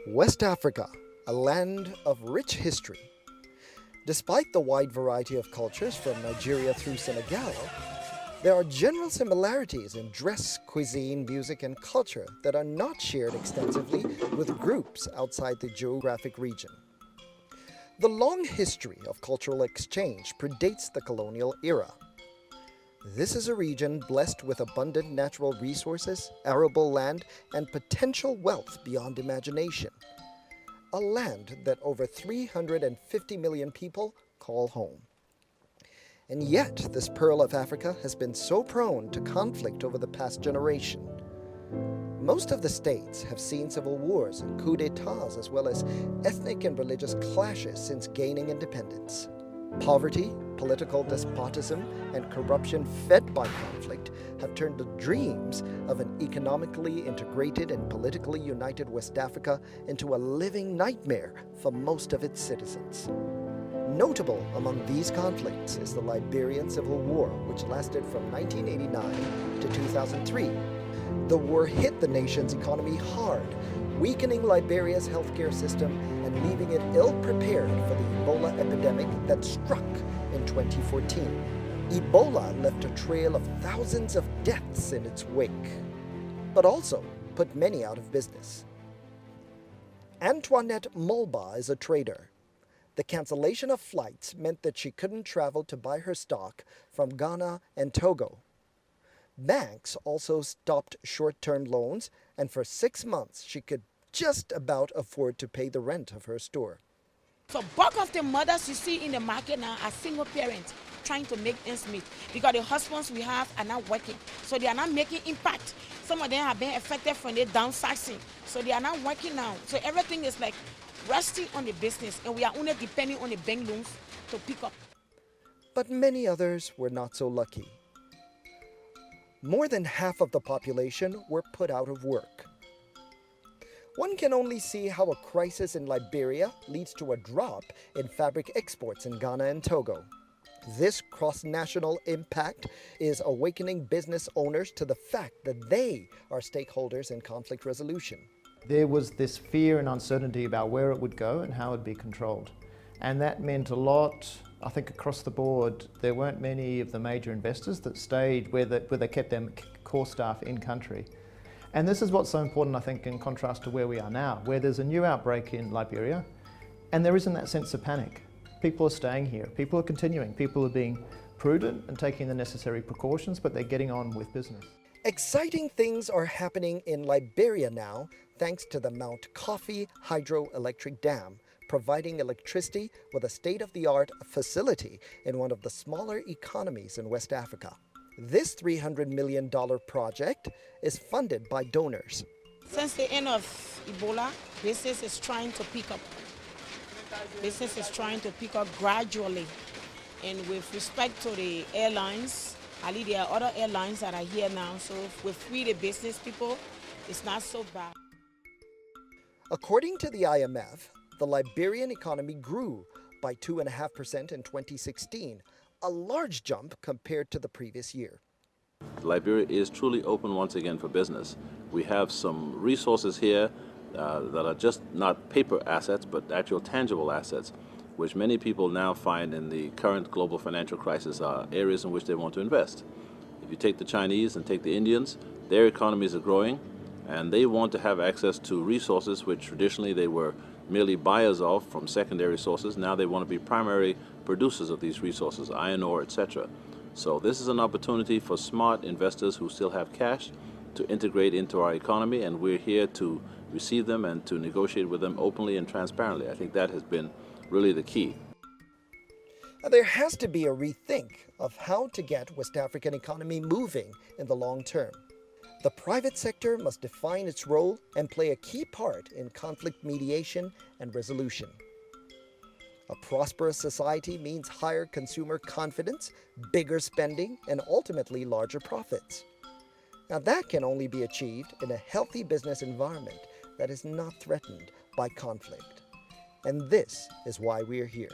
West Africa, a land of rich history. Despite the wide variety of cultures from Nigeria through Senegal, there are general similarities in dress, cuisine, music, and culture that are not shared extensively with groups outside the geographic region. The long history of cultural exchange predates the colonial era. This is a region blessed with abundant natural resources, arable land, and potential wealth beyond imagination. A land that over 350 million people call home. And yet, this pearl of Africa has been so prone to conflict over the past generation. Most of the states have seen civil wars and coups d'etats, as well as ethnic and religious clashes since gaining independence. Poverty, political despotism, and corruption fed by conflict have turned the dreams of an economically integrated and politically united West Africa into a living nightmare for most of its citizens. Notable among these conflicts is the Liberian Civil War, which lasted from 1989 to 2003. The war hit the nation's economy hard, weakening Liberia's healthcare system and leaving it ill-prepared for the Ebola epidemic that struck in 2014. Ebola left a trail of thousands of deaths in its wake, but also put many out of business. Antoinette Mulba is a trader. The cancellation of flights meant that she couldn't travel to buy her stock from Ghana and Togo. Banks also stopped short-term loans, and for 6 months she could just about afford to pay the rent of her store. So bulk of the mothers you see in the market now are single parents trying to make ends meet because the husbands we have are not working. So they are not making impact. Some of them have been affected from the downsizing. So they are not working now. So everything is like resting on the business, and we are only depending on the bank loans to pick up. But many others were not so lucky. More than half of the population were put out of work. One can only see how a crisis in Liberia leads to a drop in fabric exports in Ghana and Togo. This cross-national impact is awakening business owners to the fact that they are stakeholders in conflict resolution. There was this fear and uncertainty about where it would go and how it would be controlled. And that meant a lot, I think, across the board. There weren't many of the major investors that stayed where they kept their core staff in country. And this is what's so important, I think, in contrast to where we are now, where there's a new outbreak in Liberia, and there isn't that sense of panic. People are staying here, people are continuing, people are being prudent and taking the necessary precautions, but they're getting on with business. Exciting things are happening in Liberia now, thanks to the Mount Coffee hydroelectric dam, providing electricity with a state-of-the-art facility in one of the smaller economies in West Africa. This $300 million project is funded by donors. Since the end of Ebola, business is trying to pick up. Business is trying to pick up gradually. And with respect to the airlines, there are other airlines that are here now, so with free the business people, it's not so bad. According to the IMF, the Liberian economy grew by 2.5% in 2016, a large jump compared to the previous year. Liberia is truly open once again for business. We have some resources here that are just not paper assets, but actual tangible assets, which many people now find in the current global financial crisis are areas in which they want to invest. If you take the Chinese and take the Indians, their economies are growing, and they want to have access to resources which traditionally they were merely buyers of from secondary sources. Now they want to be primary producers of these resources, iron ore, etc. So this is an opportunity for smart investors who still have cash to integrate into our economy, and we're here to receive them and to negotiate with them openly and transparently. I think that has been really the key. There has to be a rethink of how to get West African economy moving in the long term. The private sector must define its role and play a key part in conflict mediation and resolution. A prosperous society means higher consumer confidence, bigger spending, and ultimately larger profits. Now that can only be achieved in a healthy business environment that is not threatened by conflict. And this is why we are here.